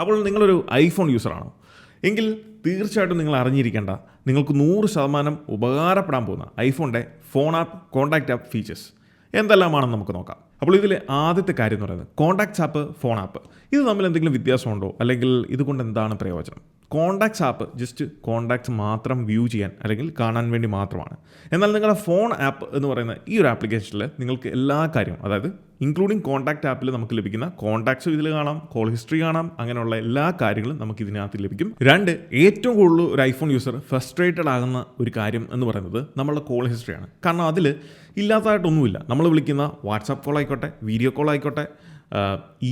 അപ്പോൾ നിങ്ങളൊരു ഐഫോൺ യൂസറാണോ എങ്കിൽ തീർച്ചയായിട്ടും നിങ്ങൾ അറിഞ്ഞിരിക്കേണ്ട നിങ്ങൾക്ക് 100% ഉപകാരപ്പെടാൻ പോകുന്ന ഐഫോണിൻ്റെ phone app contact app features എന്തെല്ലാമാണെന്ന് നമുക്ക് നോക്കാം. അപ്പോൾ ഇതിൽ ആദ്യത്തെ കാര്യം എന്ന് പറയുന്നത് കോൺടാക്ട്സ് ആപ്പ് ഫോൺ ആപ്പ്. ഇത് തമ്മിൽ എന്തെങ്കിലും വ്യത്യാസമുണ്ടോ, അല്ലെങ്കിൽ ഇതുകൊണ്ട് എന്താണ് പ്രയോജനം? കോൺടാക്ട്സ് ആപ്പ് ജസ്റ്റ് കോൺടാക്ട്സ് മാത്രം വ്യൂ ചെയ്യാൻ അല്ലെങ്കിൽ കാണാൻ വേണ്ടി മാത്രമാണ്. എന്നാൽ നിങ്ങളുടെ ഫോൺ ആപ്പ് എന്ന് പറയുന്ന ഈ ഒരു ആപ്ലിക്കേഷനിൽ നിങ്ങൾക്ക് എല്ലാ കാര്യവും, അതായത് ഇൻക്ലൂഡിങ് കോൺടാക്റ്റ് ആപ്പിൽ നമുക്ക് ലഭിക്കുന്ന കോൺടാക്ട്സും ഇതിൽ കാണാം, കോൾ ഹിസ്റ്ററി കാണാം, അങ്ങനെയുള്ള എല്ലാ കാര്യങ്ങളും നമുക്ക് ഇതിനകത്ത് ലഭിക്കും. രണ്ട്, ഏറ്റവും കൂടുതൽ ഒരു ഐഫോൺ യൂസർ ഫ്രസ്ട്രേറ്റഡ് ആകുന്ന ഒരു കാര്യം എന്ന് പറയുന്നത് നമ്മളുടെ കോൾ ഹിസ്റ്ററിയാണ്. കാരണം അതിൽ ഇല്ലാത്തതായിട്ടൊന്നുമില്ല. നമ്മൾ വിളിക്കുന്ന വാട്സാപ്പ് കോൾ ആയിക്കോട്ടെ, വീഡിയോ കോൾ ആയിക്കോട്ടെ,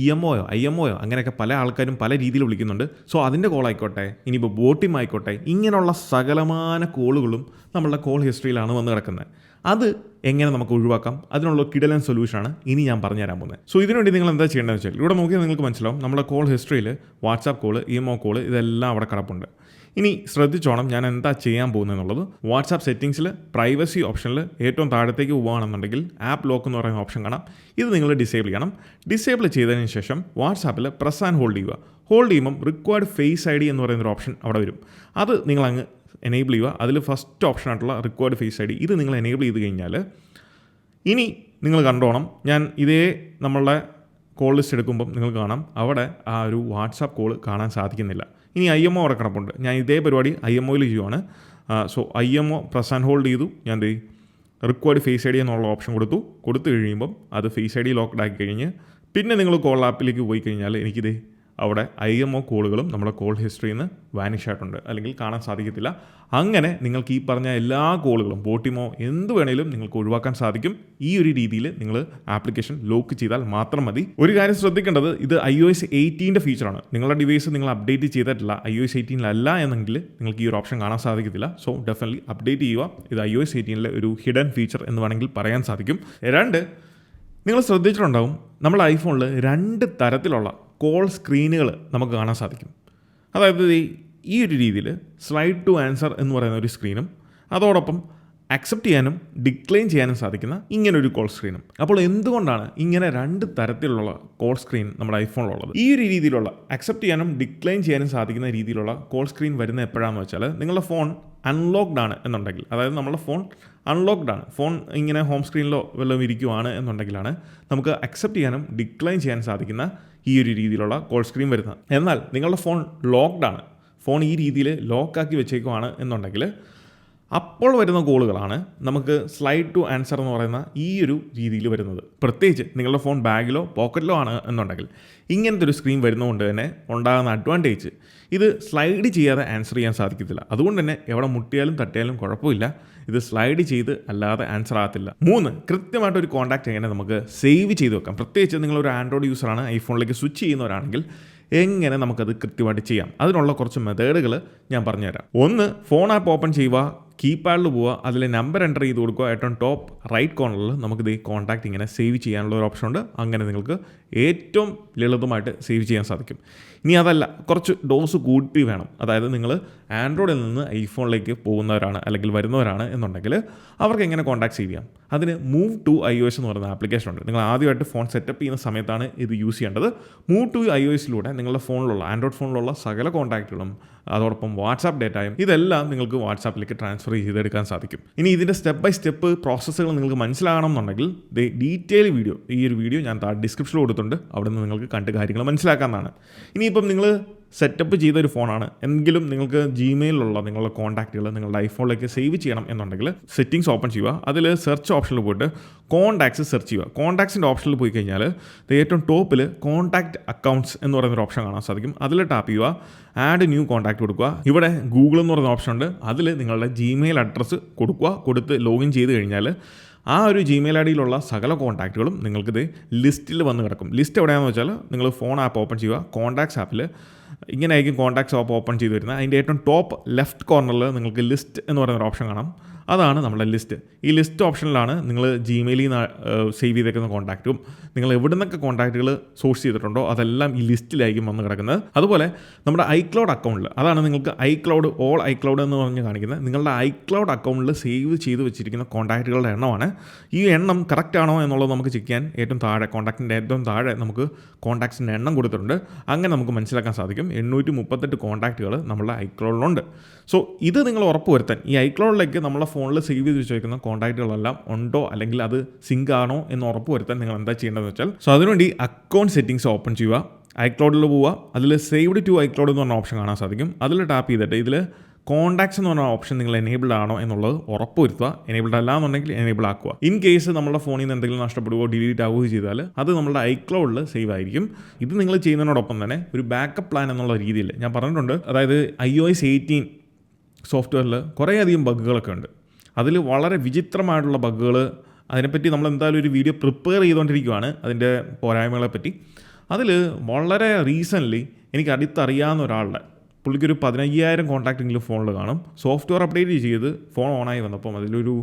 EMO IMO അങ്ങനെയൊക്കെ പല ആൾക്കാരും പല രീതിയിൽ വിളിക്കുന്നുണ്ട്. സോ അതിൻ്റെ കോൾ ആയിക്കോട്ടെ, ഇനിയിപ്പോൾ ബോട്ടിം ആയിക്കോട്ടെ, ഇങ്ങനെയുള്ള സകലമാന കോളുകളും നമ്മളുടെ കോൾ ഹിസ്റ്ററിയിലാണ് വന്ന് കിടക്കുന്നത്. അത് എങ്ങനെ നമുക്ക് ഒഴിവാക്കാം, അതിനുള്ള കിടലൻ സൊല്യൂഷനാണ് ഇനി ഞാൻ പറഞ്ഞുതരാൻ പോകുന്നത്. സോ ഇതിനുവേണ്ടി നിങ്ങൾ എന്താ ചെയ്യേണ്ടതെന്ന് വെച്ചാൽ, ഇവിടെ നോക്കിയാൽ നിങ്ങൾക്ക് മനസ്സിലാവും നമ്മുടെ കോൾ ഹിസ്റ്ററിയിൽ വാട്സാപ്പ് കോൾ, EMO കോൾ ഇതെല്ലാം അവിടെ കിടപ്പുണ്ട്. ഇനി ശ്രദ്ധിച്ചോണം ഞാൻ എന്താ ചെയ്യാൻ പോകുന്നതെന്നുള്ളത്. വാട്സാപ്പ് സെറ്റിംഗ്സിൽ പ്രൈവസി ഓപ്ഷനിൽ ഏറ്റവും താഴത്തേക്ക് പോകുകയാണെന്നുണ്ടെങ്കിൽ ആപ്പ് ലോക്ക് എന്ന് പറയുന്ന ഓപ്ഷൻ കാണാം. ഇത് നിങ്ങൾ ഡിസേബിൾ ചെയ്യണം. ഡിസേബിൾ ചെയ്തതിന് ശേഷം വാട്സാപ്പിൽ പ്രസ് ആൻഡ് ഹോൾഡ് ചെയ്യുക. ഹോൾഡ് ചെയ്യുമ്പം റിക്വയർഡ് ഫേസ് ID എന്ന് പറയുന്നൊരു ഓപ്ഷൻ അവിടെ വരും. അത് നിങ്ങളങ്ങ് എനേബിൾ ചെയ്യുക. അതിൽ ഫസ്റ്റ് ഓപ്ഷനായിട്ടുള്ള റിക്വയർഡ് ഫേസ് ID ഇത് നിങ്ങൾ എനേബിൾ ചെയ്ത് കഴിഞ്ഞാൽ ഇനി നിങ്ങൾ കണ്ടോണം, ഞാൻ ഇതേ നമ്മളുടെ കോൾ ലിസ്റ്റ് എടുക്കുമ്പം നിങ്ങൾ കാണാം അവിടെ ആ ഒരു വാട്സാപ്പ് കോൾ കാണാൻ സാധിക്കുന്നില്ല. ഇനി IMO അവിടെ കിടപ്പുണ്ട്. ഞാൻ ഇതേ പരിപാടി IMOയിൽ ചെയ്യുവാണ്. So IMO press and hold ചെയ്തു. ഞാൻ റിക്വയർഡ് ഫേസ് ID എന്നുള്ള ഓപ്ഷൻ കൊടുത്തു കഴിയുമ്പം അത് ഫേസ് ID ലോക്ക്ഡ് ആക്കി കഴിഞ്ഞ് പിന്നെ നിങ്ങൾ കോൾ ആപ്പിലേക്ക് പോയി കഴിഞ്ഞാൽ എനിക്കിത് അവിടെ IMO കോളുകളും നമ്മുടെ കോൾ ഹിസ്റ്ററിയിൽ നിന്ന് വാനിഷ് ആയിട്ടുണ്ട്, അല്ലെങ്കിൽ കാണാൻ സാധിക്കത്തില്ല. അങ്ങനെ നിങ്ങൾക്ക് ഈ പറഞ്ഞ എല്ലാ കോളുകളും ബോട്ടിമോ എന്ത് വേണേലും നിങ്ങൾക്ക് ഒഴിവാക്കാൻ സാധിക്കും. ഈ ഒരു രീതിയിൽ നിങ്ങൾ ആപ്ലിക്കേഷൻ ലോക്ക് ചെയ്താൽ മാത്രം മതി. ഒരു കാര്യം ശ്രദ്ധിക്കേണ്ടത്, ഇത് iOS 18 ഫീച്ചറാണ്. നിങ്ങളുടെ ഡിവൈസ് നിങ്ങൾ അപ്ഡേറ്റ് ചെയ്തിട്ടില്ല, iOS 18 എന്നെങ്കിൽ നിങ്ങൾക്ക് ഈ ഒരു ഓപ്ഷൻ കാണാൻ സാധിക്കത്തില്ല. സോ ഡെഫിനറ്റ്ലി അപ്ഡേറ്റ് ചെയ്യുക. ഇത് iOS 18 ഒരു ഹിഡൻ ഫീച്ചർ എന്ന് വേണമെങ്കിൽ പറയാൻ സാധിക്കും. രണ്ട്, നിങ്ങൾ ശ്രദ്ധിച്ചിട്ടുണ്ടാവും നമ്മൾ ഐഫോണിൽ 2 തരത്തിലുള്ള കോൾ സ്ക്രീനുകൾ നമുക്ക് കാണാൻ സാധിക്കും. അതായത് ഈ ഒരു രീതിയിൽ സ്ലൈഡ് ടു ആൻസർ എന്ന് പറയുന്ന ഒരു സ്ക്രീനും അതോടൊപ്പം അക്സെപ്റ്റ് ചെയ്യാനും ഡിക്ലൈൻ ചെയ്യാനും സാധിക്കുന്ന ഇങ്ങനൊരു കോൾ സ്ക്രീനും. അപ്പോൾ എന്തുകൊണ്ടാണ് ഇങ്ങനെ 2 തരത്തിലുള്ള കോൾ സ്ക്രീൻ നമ്മുടെ ഐഫോണിലുള്ളത്? ഈ ഒരു രീതിയിലുള്ള അക്സെപ്റ്റ് ചെയ്യാനും ഡിക്ലൈൻ ചെയ്യാനും സാധിക്കുന്ന രീതിയിലുള്ള കോൾ സ്ക്രീൻ വരുന്ന എപ്പോഴാണെന്ന് വെച്ചാൽ നിങ്ങളുടെ ഫോൺ അൺലോക്ക്ഡ് ആണ് എന്നുണ്ടെങ്കിൽ, അതായത് നമ്മുടെ ഫോൺ അൺലോക്ക്ഡ് ആണ്, ഫോൺ ഇങ്ങനെ ഹോം സ്ക്രീനിലോ വല്ലതും ഇരിക്കുവാണ് എന്നുണ്ടെങ്കിലാണ് നമുക്ക് അക്സെപ്റ്റ് ചെയ്യാനും ഡിക്ലൈൻ ചെയ്യാൻ സാധിക്കുന്ന ഈ ഒരു രീതിയിലുള്ള കോൾ സ്ക്രീൻ വരുന്നത്. എന്നാൽ നിങ്ങളുടെ ഫോൺ ലോക്ക്ഡ് ആണ്, ഫോൺ ഈ രീതിയിൽ ലോക്കാക്കി വെച്ചേക്കുവാണ് എന്നുണ്ടെങ്കിൽ അപ്പോൾ വരുന്ന കോളുകളാണ് നമുക്ക് സ്ലൈഡ് ടു ആൻസർ എന്ന് പറയുന്ന ഈ ഒരു രീതിയിൽ വരുന്നത്. പ്രത്യേകിച്ച് നിങ്ങളുടെ ഫോൺ ബാഗിലോ പോക്കറ്റിലോ ആണ് എന്നുണ്ടെങ്കിൽ ഇങ്ങനത്തെ ഒരു സ്ക്രീൻ വരുന്നതുകൊണ്ട് തന്നെ ഉണ്ടാകുന്ന അഡ്വാൻറ്റേജ്, ഇത് സ്ലൈഡ് ചെയ്യാതെ ആൻസർ ചെയ്യാൻ സാധിക്കത്തില്ല. അതുകൊണ്ട് തന്നെ എവിടെ മുട്ടിയാലും തട്ടിയാലും കുഴപ്പമില്ല, ഇത് സ്ലൈഡ് ചെയ്ത് അല്ലാതെ ആൻസർ ആകത്തില്ല. 3, കൃത്യമായിട്ടൊരു കോൺടാക്റ്റ് എങ്ങനെ നമുക്ക് സേവ് ചെയ്ത് വെക്കാം. പ്രത്യേകിച്ച് നിങ്ങളൊരു ആൻഡ്രോയിഡ് യൂസറാണ്, ഐഫോണിലേക്ക് സ്വിച്ച് ചെയ്യുന്നവരാണെങ്കിൽ എങ്ങനെ നമുക്കത് കൃത്യമായിട്ട് ചെയ്യാം, അതിനുള്ള കുറച്ച് മെത്തേഡുകൾ ഞാൻ പറഞ്ഞുതരാം. 1, ഫോൺ ആപ്പ് ഓപ്പൺ ചെയ്യുക, കീപാഡിൽ പോവുക, അതിൽ നമ്പർ എൻ്റർ ചെയ്ത് കൊടുക്കുക. ഏറ്റവും ടോപ്പ് റൈറ്റ് കോർണറിൽ നമുക്കിത് ഈ കോൺടാക്റ്റ് ഇങ്ങനെ സേവ് ചെയ്യാനുള്ള ഒരു ഓപ്ഷൻ ഉണ്ട്. അങ്ങനെ നിങ്ങൾക്ക് ഏറ്റവും ലളിതമായിട്ട് സേവ് ചെയ്യാൻ സാധിക്കും. ഇനി അതല്ല, കുറച്ച് ഡോസ് കൂട്ടി വേണം, അതായത് നിങ്ങൾ ആൻഡ്രോയിഡിൽ നിന്ന് ഐഫോണിലേക്ക് പോകുന്നവരാണ് അല്ലെങ്കിൽ വരുന്നവരാണ് എന്നുണ്ടെങ്കിൽ അവർക്ക് എങ്ങനെ കോൺടാക്ട് സേവ് ചെയ്യാം? അതിന് മൂവ് ടു iOS എന്ന് പറയുന്ന ആപ്ലിക്കേഷൻ ഉണ്ട്. നിങ്ങൾ ആദ്യമായിട്ട് ഫോൺ സെറ്റപ്പ് ചെയ്യുന്ന സമയത്താണ് ഇത് യൂസ് ചെയ്യേണ്ടത്. മൂവ് ടു iOSലൂടെ നിങ്ങളുടെ ഫോണിലുള്ള ആൻഡ്രോയിഡ് ഫോണിലുള്ള സകല കോൺടാക്റ്റുകളും അതോടൊപ്പം വാട്സാപ്പ് ഡേറ്റയും ഇതെല്ലാം നിങ്ങൾക്ക് വാട്സാപ്പിലേക്ക് ട്രാൻസ്ഫർ ചെയ്തെടുക്കാൻ സാധിക്കും. ഇനി ഇതിൻ്റെ സ്റ്റെപ്പ് ബൈ സ്റ്റെപ്പ് പ്രോസസ്സുകൾ നിങ്ങൾക്ക് മനസ്സിലാകണം എന്നുണ്ടെങ്കിൽ ഡീറ്റെയിൽ വീഡിയോ, ഈ ഒരു വീഡിയോ ഞാൻ ഡിസ്ക്രിപ്ഷനിൽ കൊടുത്തിട്ടുണ്ട്, അവിടെ നിന്ന് നിങ്ങൾക്ക് കണ്ട് കാര്യങ്ങൾ മനസ്സിലാക്കാവുന്നതാണ്. ഇനിയിപ്പം നിങ്ങൾ സെറ്റപ്പ് ചെയ്തൊരു ഫോണാണ് എങ്കിലും നിങ്ങൾക്ക് ജിമെയിലുള്ള നിങ്ങളുടെ കോൺടാക്റ്റുകൾ നിങ്ങളുടെ ഐഫോണിലേക്ക് സേവ് ചെയ്യണം എന്നുണ്ടെങ്കിൽ സെറ്റിംഗ്സ് ഓപ്പൺ ചെയ്യുക. അതിൽ സെർച്ച് ഓപ്ഷനിൽ പോയിട്ട് കോൺടാക്ട്സ് സെർച്ച് ചെയ്യുക. കോൺടാക്ട്സിൻ്റെ ഓപ്ഷനിൽ പോയി കഴിഞ്ഞാൽ ഏറ്റവും ടോപ്പിൽ കോൺടാക്റ്റ് അക്കൗണ്ട്സ് എന്ന് പറയുന്നൊരു ഓപ്ഷൻ കാണാൻ സാധിക്കും. അതിൽ ടാപ്പ് ചെയ്യുക, ആഡ് ന്യൂ കോൺടാക്റ്റ് കൊടുക്കുക. ഇവിടെ ഗൂഗിൾ എന്ന് പറയുന്ന ഓപ്ഷൻ ഉണ്ട്, അതിൽ നിങ്ങളുടെ ജിമെയിൽ അഡ്രസ്സ് കൊടുക്കുക. കൊടുത്ത് ലോഗിൻ ചെയ്ത് കഴിഞ്ഞാൽ ആ ഒരു ജിമെയിൽ IDയിലുള്ള സകല കോൺടാക്റ്റുകളും നിങ്ങൾക്കിത് ലിസ്റ്റിൽ വന്ന് കിടക്കും. ലിസ്റ്റ് എവിടെയാണെന്ന് വെച്ചാൽ നിങ്ങൾ ഫോൺ ആപ്പ് ഓപ്പൺ ചെയ്യുക, കോൺടാക്ട്സ് ആപ്പിൽ ഇങ്ങനെ ആയിരിക്കും കോൺടാക്ട്സ് ആപ്പ് ഓപ്പൺ ചെയ്ത് വരുന്നത്. അതിൻ്റെ ഏറ്റവും ടോപ്പ് ലെഫ്റ്റ് കോർണറിൽ നിങ്ങൾക്ക് ലിസ്റ്റ് എന്ന് പറയുന്നൊരു ഓപ്ഷൻ കാണാം. അതാണ് നമ്മുടെ ലിസ്റ്റ്. ഈ ലിസ്റ്റ് ഓപ്ഷനിലാണ് നിങ്ങൾ ജിമെയിലിൽ നിന്ന് സേവ് ചെയ്തേക്കുന്ന കോൺടാക്റ്റും നിങ്ങൾ എവിടെ നിന്നൊക്കെ കോൺടാക്റ്റുകൾ സോഴ്സ് ചെയ്തിട്ടുണ്ടോ അതെല്ലാം ഈ ലിസ്റ്റിലായിരിക്കും വന്ന് കിടക്കുന്നത്. അതുപോലെ നമ്മുടെ ഐക്ലൗഡ് അക്കൗണ്ടിൽ, അതാണ് നിങ്ങൾക്ക് ഐക്ലൗഡ് ഓൾ ഐക്ലൗഡ് എന്ന് പറഞ്ഞ് കാണിക്കുന്നത്, നിങ്ങളുടെ ഐക്ലൗഡ് അക്കൗണ്ടിൽ സേവ് ചെയ്ത് വെച്ചിരിക്കുന്ന കോൺടാക്റ്റുകളുടെ എണ്ണമാണ്. ഈ എണ്ണം കറക്റ്റ് ആണോ എന്നുള്ളത് നമുക്ക് ചെക്ക് ചെയ്യാൻ ഏറ്റവും താഴെ കോൺടാക്റ്റിൻ്റെ ഏറ്റവും താഴെ നമുക്ക് കോൺടാക്ട്സിൻ്റെ എണ്ണം കൊടുത്തിട്ടുണ്ട്. അങ്ങനെ നമുക്ക് മനസ്സിലാക്കാൻ സാധിക്കും 838 കോൺടാക്റ്റുകൾ നമ്മുടെ ഐക്ലൗഡിലുണ്ട്. സോ ഇത് നിങ്ങൾ ഉറപ്പ് വരുത്താൻ ഈ ഐക്ലൗഡിലേക്ക് നമ്മളെ ഫോണിൽ സേവ് ചെയ്ത് വെച്ചിരിക്കുന്ന കോൺടാക്റ്റുകളെല്ലാം ഉണ്ടോ അല്ലെങ്കിൽ അത് സിങ്ക് ആണോ എന്ന് ഉറപ്പ് വരുത്താൻ നിങ്ങൾ എന്താ ചെയ്യേണ്ടതെന്ന് വെച്ചാൽ, സോ അതിനുവേണ്ടി അക്കൗണ്ട് സെറ്റിംഗ്സ് ഓപ്പൺ ചെയ്യുക, ഐക്ലൗഡിൽ പോവുക, അതിൽ സേവ്ഡ് ടു ഐക്ലൗഡ് എന്ന് പറഞ്ഞ ഓപ്ഷൻ കാണാൻ സാധിക്കും. അതിൽ ടാപ്പ് ചെയ്തിട്ട് ഇതിൽ കോൺടാക്ട്സ് എന്ന് പറഞ്ഞ ഓപ്ഷൻ നിങ്ങൾ എനേബിൾഡ് ആണോ എന്നുള്ളത് ഉറപ്പ് വരുത്തുക. എനേബിൾഡ് അല്ല എന്നുണ്ടെങ്കിൽ എനേബിൾ ആക്കുക. ഇൻ കേസ് നമ്മുടെ ഫോണിൽ നിന്ന് എന്തെങ്കിലും നഷ്ടപ്പെടുകയോ ഡിലീറ്റ് ആവുകയോ ചെയ്താൽ അത് നമ്മുടെ ഐക്ലൗഡിൽ സേവ് ആയിരിക്കും. ഇത് നിങ്ങൾ ചെയ്യുന്നതിനോടൊപ്പം തന്നെ ഒരു ബാക്കപ്പ് പ്ലാൻ എന്നുള്ള രീതിയിൽ ഞാൻ പറഞ്ഞിട്ടുണ്ട്. അതായത് iOS 18 സോഫ്റ്റ്വെയറിൽ കുറേയധികം ബഗ്ഗുകളൊക്കെ ഉണ്ട്. അതിൽ വളരെ വിചിത്രമായിട്ടുള്ള ബഗ്ഗുകൾ, അതിനെപ്പറ്റി നമ്മൾ എന്തായാലും ഒരു വീഡിയോ പ്രിപ്പയർ ചെയ്തുകൊണ്ടിരിക്കുകയാണ് അതിൻ്റെ പോരായ്മകളെപ്പറ്റി. അതിൽ വളരെ റീസെൻ്റ്ലി എനിക്ക് അടുത്തറിയാവുന്ന ഒരാളുടെ പുള്ളിക്കൊരു 15,000 കോൺടാക്റ്റെങ്കിലും ഫോണിൽ കാണും. സോഫ്റ്റ്വെയർ അപ്ഡേറ്റ് ചെയ്ത് ഫോൺ ഓണായി വന്നപ്പം അതിലൊരു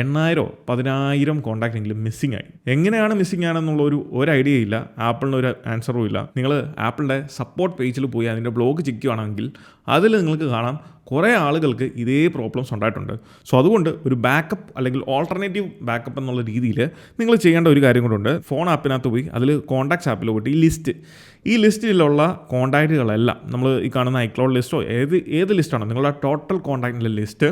8,000 10,000 കോൺടാക്റ്റെങ്കിലും മിസ്സിംഗ് ആയി. എങ്ങനെയാണ് മിസ്സിംഗ് ആണെന്നുള്ള ഒരു ഐഡിയ ഇല്ല. ആപ്പിളിന് ഒരു ആൻസറും ഇല്ല. നിങ്ങൾ ആപ്പിളിൻ്റെ സപ്പോർട്ട് പേജിൽ പോയി അതിൻ്റെ ബ്ലോഗ് ചെക്ക് ചെയ്യുകയാണെങ്കിൽ അതിൽ നിങ്ങൾക്ക് കാണാം കുറേ ആളുകൾക്ക് ഇതേ പ്രോബ്ലംസ് ഉണ്ടായിട്ടുണ്ട്. സോ അതുകൊണ്ട് ഒരു ബാക്കപ്പ് അല്ലെങ്കിൽ ഓൾട്ടർനേറ്റീവ് ബാക്കപ്പ് എന്നുള്ള രീതിയിൽ നിങ്ങൾ ചെയ്യേണ്ട ഒരു കാര്യം കൊണ്ടുണ്ട്. ഫോൺ ആപ്പിനകത്ത് പോയി അതിൽ കോൺടാക്ട്സ് ആപ്പിൽ പോയിട്ട് ഈ ലിസ്റ്റിലുള്ള കോൺടാക്റ്റുകളെല്ലാം നമ്മൾ ഈ കാണുന്ന ഐക്ലൗഡ് ലിസ്റ്റോ ഏത് ലിസ്റ്റാണോ നിങ്ങളുടെ ടോട്ടൽ കോൺടാക്റ്റിൻ്റെ ലിസ്റ്റ്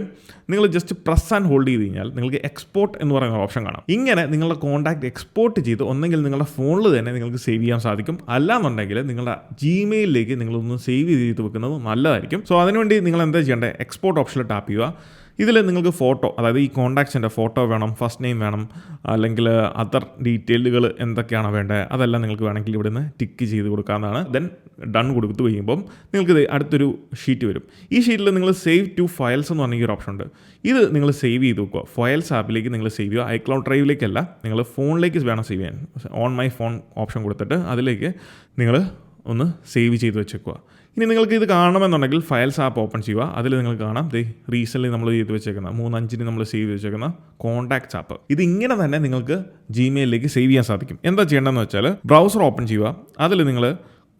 നിങ്ങൾ ജസ്റ്റ് പ്രസ് ആൻഡ് ഹോൾഡ് ചെയ്ത് കഴിഞ്ഞാൽ നിങ്ങൾക്ക് എക്സ്പോർട്ട് എന്ന് പറയുന്ന ഓപ്ഷൻ കാണാം. ഇങ്ങനെ നിങ്ങളുടെ കോൺടാക്റ്റ് എക്സ്പോർട്ട് ചെയ്ത് ഒന്നെങ്കിൽ നിങ്ങളുടെ ഫോണിൽ തന്നെ നിങ്ങൾക്ക് സേവ് ചെയ്യാൻ സാധിക്കും, അല്ലാന്നുണ്ടെങ്കിൽ നിങ്ങളുടെ ജിമെയിലിലേക്ക് നിങ്ങളൊന്ന് സേവ് ചെയ്ത് വെക്കുന്നത് നല്ലതായിരിക്കും. സോ അതിനുവേണ്ടി നിങ്ങൾ എന്താ ചെയ്യേണ്ടത്, എക്സ്പോർട്ട് ഓപ്ഷനിൽ ടാപ്പ് ചെയ്യുക. ഇതിൽ നിങ്ങൾക്ക് ഫോട്ടോ, അതായത് ഈ കോൺടാക്ട്സിൻ്റെ ഫോട്ടോ വേണം, ഫസ്റ്റ് നെയിം വേണം, അല്ലെങ്കിൽ അതർ ഡീറ്റെയിലുകൾ എന്തൊക്കെയാണ് വേണ്ടത് അതെല്ലാം നിങ്ങൾക്ക് വേണമെങ്കിൽ ഇവിടെ നിന്ന് ടിക്ക് ചെയ്ത് കൊടുക്കാവുന്നതാണ്. ദെൻ ഡൺ കൊടുത്തു കഴിയുമ്പം നിങ്ങൾക്ക് അടുത്തൊരു ഷീറ്റ് വരും. ഈ ഷീറ്റിൽ നിങ്ങൾ സേവ് ടു ഫയൽസ് എന്ന് പറഞ്ഞ ഒരു ഓപ്ഷൻ ഉണ്ട്. ഇത് നിങ്ങൾ സേവ് ചെയ്ത് വെക്കുക. ഫയൽസ് ആപ്പിലേക്ക് നിങ്ങൾ സേവ് ചെയ്യുക. ഐക്ലൗഡ് ഡ്രൈവിലേക്കല്ല, നിങ്ങൾ ഫോണിലേക്ക് വേണം സേവ് ചെയ്യാൻ. ഓൺ മൈ ഫോൺ ഓപ്ഷൻ കൊടുത്തിട്ട് അതിലേക്ക് നിങ്ങൾ ഒന്ന് സേവ് ചെയ്ത് വെച്ചേക്കുക. ഇനി നിങ്ങൾക്ക് ഇത് കാണണമെന്നുണ്ടെങ്കിൽ ഫയൽസ് ആപ്പ് ഓപ്പൺ ചെയ്യുക. അതിൽ നിങ്ങൾക്ക് കാണാം റീസെൻ്റ്ലി നമ്മൾ ചെയ്ത് വെച്ചേക്കുന്ന 3-5 നമ്മൾ സേവ് ചെയ്ത് വെച്ചേക്കുന്ന കോൺടാക്ട്സ് ആപ്പ്. ഇത് ഇങ്ങനെ തന്നെ നിങ്ങൾക്ക് ജിമെയിലിലേക്ക് സേവ് ചെയ്യാൻ സാധിക്കും. എന്താ ചെയ്യേണ്ടതെന്ന് വെച്ചാൽ ബ്രൗസർ ഓപ്പൺ ചെയ്യുക. അതിൽ നിങ്ങൾ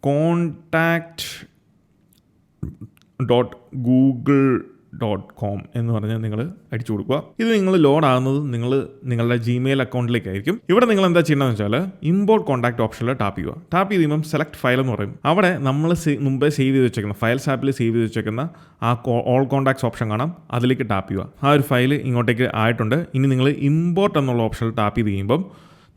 contact.google.com എന്ന് പറഞ്ഞ് നിങ്ങൾ അടിച്ചു കൊടുക്കുക. ഇത് നിങ്ങൾ ലോഡ് ആകുന്നത് നിങ്ങളുടെ ജിമെയിൽ അക്കൗണ്ടിലേക്കായിരിക്കും. ഇവിടെ നിങ്ങൾ എന്താ ചെയ്യേണ്ടതെന്ന് വെച്ചാൽ ഇമ്പോർട്ട് കോൺടാക്ട് ഓപ്ഷനിൽ ടാപ്പ് ചെയ്യുക. ടാപ്പ് ചെയ്ത് കഴിയുമ്പം സെലക്ട് ഫയൽ എന്ന് പറയും. അവിടെ നമ്മൾ മുമ്പേ സേവ് ചെയ്ത് വെച്ചേക്കുന്ന ഫയൽസ് ആപ്പിൽ സേവ് ചെയ്ത് വെച്ചേക്കുന്ന ആ ഓൾ കോൺടാക്ട്സ് ഓപ്ഷൻ കാണാം. അതിലേക്ക് ടാപ്പ് ചെയ്യുക. ആ ഒരു ഫയൽ ഇങ്ങോട്ടേക്ക് ആയിട്ടുണ്ട്. ഇനി നിങ്ങൾ ഇമ്പോർട്ട് എന്നുള്ള ഓപ്ഷനിൽ ടാപ്പ് ചെയ്ത് കഴിയുമ്പം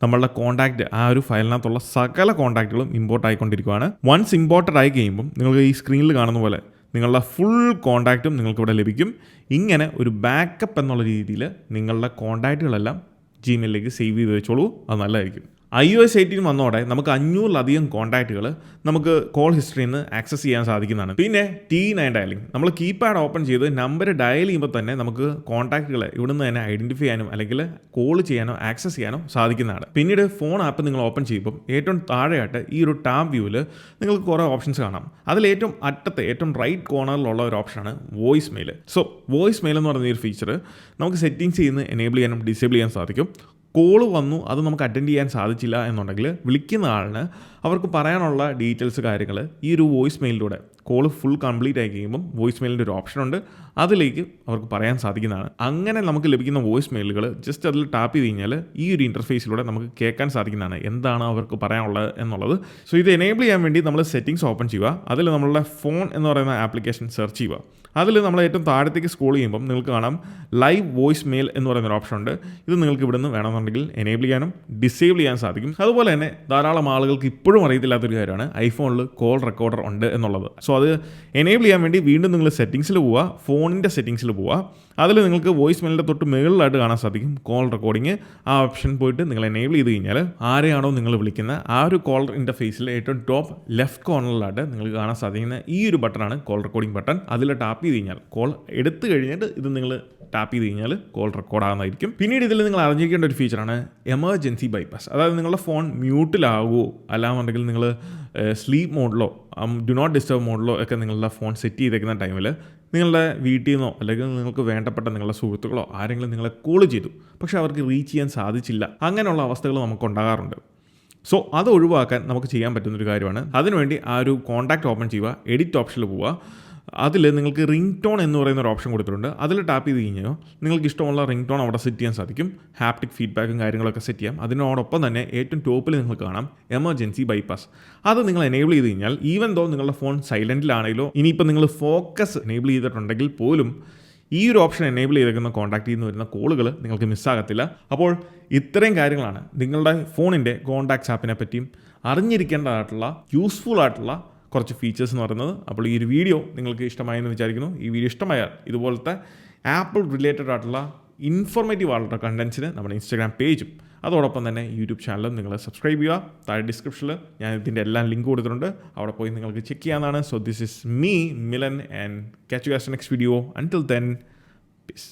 നമ്മളുടെ കോൺടാക്റ്റ് ആ ഒരു ഫയലിനകത്തുള്ള സകല കോൺടാക്റ്റുകളും ഇമ്പോർട്ട് ആയിക്കൊണ്ടിരിക്കുകയാണ്. വൺസ് ഇമ്പോർട്ടഡ് ആയി കഴിയുമ്പം നിങ്ങൾക്ക് ഈ സ്ക്രീനിൽ കാണുന്ന പോലെ നിങ്ങളുടെ ഫുൾ കോൺടാക്റ്റും നിങ്ങൾക്കിവിടെ ലഭിക്കും. ഇങ്ങനെ ഒരു ബാക്കപ്പ് എന്നുള്ള രീതിയിൽ നിങ്ങളുടെ കോൺടാക്റ്റുകളെല്ലാം ജിമെയിലിലേക്ക് സേവ് ചെയ്ത് വെച്ചോളൂ. അത് നല്ലതായിരിക്കും. iOS 18 വന്നോടെ നമുക്ക് 500-ലധികം കോൺടാക്റ്റുകൾ നമുക്ക് കോൾ ഹിസ്റ്ററിയിൽ നിന്ന് ആക്സസ് ചെയ്യാൻ സാധിക്കുന്നതാണ്. പിന്നെ T9 ഡയലിംഗ്, നമ്മൾ കീപാഡ് ഓപ്പൺ ചെയ്ത് നമ്പർ ഡയൽ ചെയ്യുമ്പോൾ തന്നെ നമുക്ക് കോൺടാക്റ്റുകളെ ഇവിടുന്ന് തന്നെ ഐഡൻറ്റിഫൈ ചെയ്യാനും അല്ലെങ്കിൽ കോൾ ചെയ്യാനോ ആക്സസ് ചെയ്യാനോ സാധിക്കുന്നതാണ്. പിന്നീട് ഫോൺ ആപ്പ് നിങ്ങൾ ഓപ്പൺ ചെയ്യുമ്പോൾ ഏറ്റവും താഴെയായിട്ട് ഈ ഒരു ടാബ് വ്യൂവിൽ നിങ്ങൾക്ക് കുറേ ഓപ്ഷൻസ് കാണാം. അതിൽ ഏറ്റവും അറ്റത്തെ ഏറ്റവും റൈറ്റ് കോർണറിലുള്ള ഒരു ഓപ്ഷനാണ് voice mail. So voice mail എന്ന് പറയുന്ന ഒരു ഫീച്ചർ നമുക്ക് സെറ്റിങ്സ് ചെയ്യുന്ന എനേബിൾ ചെയ്യാനും ഡിസേബിൾ ചെയ്യാൻ സാധിക്കും. കോൾ വന്നു അത് നമുക്ക് അറ്റൻഡ് ചെയ്യാൻ സാധിച്ചില്ല എന്നുണ്ടെങ്കിൽ വിളിക്കുന്ന ആളിന് അവർക്ക് പറയാനുള്ള ഡീറ്റെയിൽസ് കാര്യങ്ങൾ ഈ ഒരു വോയിസ് മെയിലിലൂടെ കോൾ ഫുൾ കംപ്ലീറ്റ് ആയി കഴിയുമ്പം വോയിസ് മെയിലിൻ്റെ ഒരു ഓപ്ഷൻ ഉണ്ട്. അതിലേക്ക് അവർക്ക് പറയാൻ സാധിക്കുന്നതാണ്. അങ്ങനെ നമുക്ക് ലഭിക്കുന്ന വോയിസ് മെയിലുകൾ ജസ്റ്റ് അതിൽ ടാപ്പ് ചെയ്ത് കഴിഞ്ഞാൽ ഈ ഒരു ഇൻ്റർഫേസിലൂടെ നമുക്ക് കേൾക്കാൻ സാധിക്കുന്നതാണ് എന്താണ് അവർക്ക് പറയാനുള്ളത് എന്നുള്ളത്. സോ ഇത് എനേബിൾ ചെയ്യാൻ വേണ്ടി നമ്മൾ സെറ്റിങ്സ് ഓപ്പൺ ചെയ്യുക. അതിൽ നമ്മളുടെ ഫോൺ എന്ന് പറയുന്ന ആപ്ലിക്കേഷൻ സെർച്ച് ചെയ്യുക. അതിൽ നമ്മൾ ഏറ്റവും താഴത്തേക്ക് സ്ക്രോൾ ചെയ്യുമ്പം നിങ്ങൾക്ക് കാണാം ലൈവ് വോയിസ് മെയിൽ എന്ന് പറയുന്നൊരു ഓപ്ഷൻ ഉണ്ട്. ഇത് നിങ്ങൾക്ക് ഇവിടെ നിന്ന് വേണമെന്നുണ്ടെങ്കിൽ എനേബിൾ ചെയ്യാനും ഡിസേബിൾ ചെയ്യാൻ സാധിക്കും. അതുപോലെ തന്നെ ധാരാളം ആളുകൾക്ക് ഇപ്പോഴും അറിയത്തില്ലാത്തൊരു കാര്യമാണ് ഐഫോണിൽ കോൾ റെക്കോർഡർ ഉണ്ട് എന്നുള്ളത്. സോ അത് എനേബിൾ ചെയ്യാൻ വേണ്ടി വീണ്ടും നിങ്ങൾ സെറ്റിങ്സിൽ പോവുക, ഫോണിൻ്റെ സെറ്റിങ്സിൽ പോവുക. അതിൽ നിങ്ങൾക്ക് വോയിസ് മെയിലിൻ്റെ തൊട്ട് മുകളിലായിട്ട് കാണാൻ സാധിക്കും കോൾ റെക്കോർഡിങ്. ആ ഓപ്ഷൻ പോയിട്ട് നിങ്ങൾ എനേബിൾ ചെയ്ത് കഴിഞ്ഞാൽ ആരെയാണോ നിങ്ങൾ വിളിക്കുന്നത് ആ ഒരു കോൾ ഇൻ്റർഫേസിൽ ഏറ്റവും ടോപ്പ് ലെഫ്റ്റ് കോർണറിലായിട്ട് നിങ്ങൾക്ക് കാണാൻ സാധിക്കുന്ന ഈ ഒരു ബട്ടണാണ് കോൾ റെക്കോർഡിംഗ് ബട്ടൺ. അതിൽ ടാപ്പ് ചെയ്ത് കഴിഞ്ഞാൽ കോൾ എടുത്തു കഴിഞ്ഞിട്ട് ഇത് നിങ്ങൾ ടാപ്പ് ചെയ്ത് കഴിഞ്ഞാൽ കോൾ റെക്കോർഡ് ആകുന്നതായിരിക്കും. പിന്നീട് ഇതിൽ നിങ്ങൾ അറിഞ്ഞിരിക്കേണ്ട ഒരു ഫീച്ചറാണ് എമർജൻസി ബൈപ്പാസ്. അതായത് നിങ്ങളുടെ ഫോൺ മ്യൂട്ടിലാകുമോ അല്ലാന്നുണ്ടെങ്കിൽ നിങ്ങൾ സ്ലീപ്പ് മോഡിലോ ഡു നോട്ട് ഡിസ്റ്റർബ് മോഡിലോ ഒക്കെ നിങ്ങളുടെ ഫോൺ സെറ്റ് ചെയ്തേക്കുന്ന ടൈമിൽ നിങ്ങളുടെ വീട്ടിൽ നിന്നോ അല്ലെങ്കിൽ നിങ്ങൾക്ക് വേണ്ടപ്പെട്ട നിങ്ങളുടെ സുഹൃത്തുക്കളോ ആരെങ്കിലും നിങ്ങളെ കോൾ ചെയ്തു, പക്ഷേ അവർക്ക് റീച്ച് ചെയ്യാൻ സാധിച്ചില്ല. അങ്ങനെയുള്ള അവസ്ഥകൾ നമുക്ക് ഉണ്ടാകാറുണ്ട്. സോ അത് ഒഴിവാക്കാൻ നമുക്ക് ചെയ്യാൻ പറ്റുന്നൊരു കാര്യമാണ്. അതിനുവേണ്ടി ആ ഒരു കോൺടാക്റ്റ് ഓപ്പൺ ചെയ്യുക, എഡിറ്റ് ഓപ്ഷനിൽ പോവുക. അതിൽ നിങ്ങൾക്ക് റിംഗ് ടോൺ എന്ന് പറയുന്ന ഒരു ഓപ്ഷൻ കൊടുത്തിട്ടുണ്ട്. അതിൽ ടാപ്പ് ചെയ്ത് കഴിഞ്ഞാൽ നിങ്ങൾക്ക് ഇഷ്ടമുള്ള റിംഗ് ടോൺ അവിടെ സെറ്റ് ചെയ്യാൻ സാധിക്കും. ഹാപ്റ്റിക് ഫീഡ്ബാക്കും കാര്യങ്ങളൊക്കെ സെറ്റ് ചെയ്യാം. അതിനോടൊപ്പം തന്നെ ഏറ്റവും ടോപ്പിൽ നിങ്ങൾക്ക് കാണാം എമർജൻസി ബൈപ്പാസ്. അത് നിങ്ങൾ എനേബിൾ ചെയ്ത് കഴിഞ്ഞാൽ ഈവൻ ദോ നിങ്ങളുടെ ഫോൺ സൈലൻറ്റിലാണെങ്കിലോ ഇനിയിപ്പോൾ നിങ്ങൾ ഫോക്കസ് എനേബിൾ ചെയ്തിട്ടുണ്ടെങ്കിൽ പോലും ഈ ഒരു ഓപ്ഷൻ എനേബിൾ ചെയ്തേക്കുന്ന കോൺടാക്റ്റിൽ നിന്ന് വരുന്ന കോളുകൾ നിങ്ങൾക്ക് മിസ്സാകത്തില്ല. അപ്പോൾ ഇത്രയും കാര്യങ്ങളാണ് നിങ്ങളുടെ ഫോണിൻ്റെ കോൺടാക്ട്സ് ആപ്പിനെ പറ്റിയും അറിഞ്ഞിരിക്കേണ്ടതായിട്ടുള്ള യൂസ്ഫുൾ ആയിട്ടുള്ള കുറച്ച് ഫീച്ചേഴ്സ് എന്ന് പറയുന്നത്. അപ്പോൾ ഈ ഒരു വീഡിയോ നിങ്ങൾക്ക് ഇഷ്ടമായെന്ന് വിചാരിക്കുന്നു. ഈ വീഡിയോ ഇഷ്ടമായാൽ ഇതുപോലത്തെ ആപ്പിൾ റിലേറ്റഡ് ആയിട്ടുള്ള ഇൻഫോർമേറ്റീവ് ആയിട്ടുള്ള കണ്ടൻസിന് നമ്മുടെ ഇൻസ്റ്റാഗ്രാം പേജും അതോടൊപ്പം തന്നെ യൂട്യൂബ് ചാനലും നിങ്ങൾ സബ്സ്ക്രൈബ് ചെയ്യുക. താഴെ ഡിസ്ക്രിപ്ഷനിൽ ഞാൻ ഇതിൻ്റെ എല്ലാം ലിങ്ക് കൊടുത്തിട്ടുണ്ട്. അവിടെ പോയി നിങ്ങൾക്ക് ചെക്ക് ചെയ്യാവുന്നതാണ്. So this is me Milan and catch you guys in the next video. Until then, peace.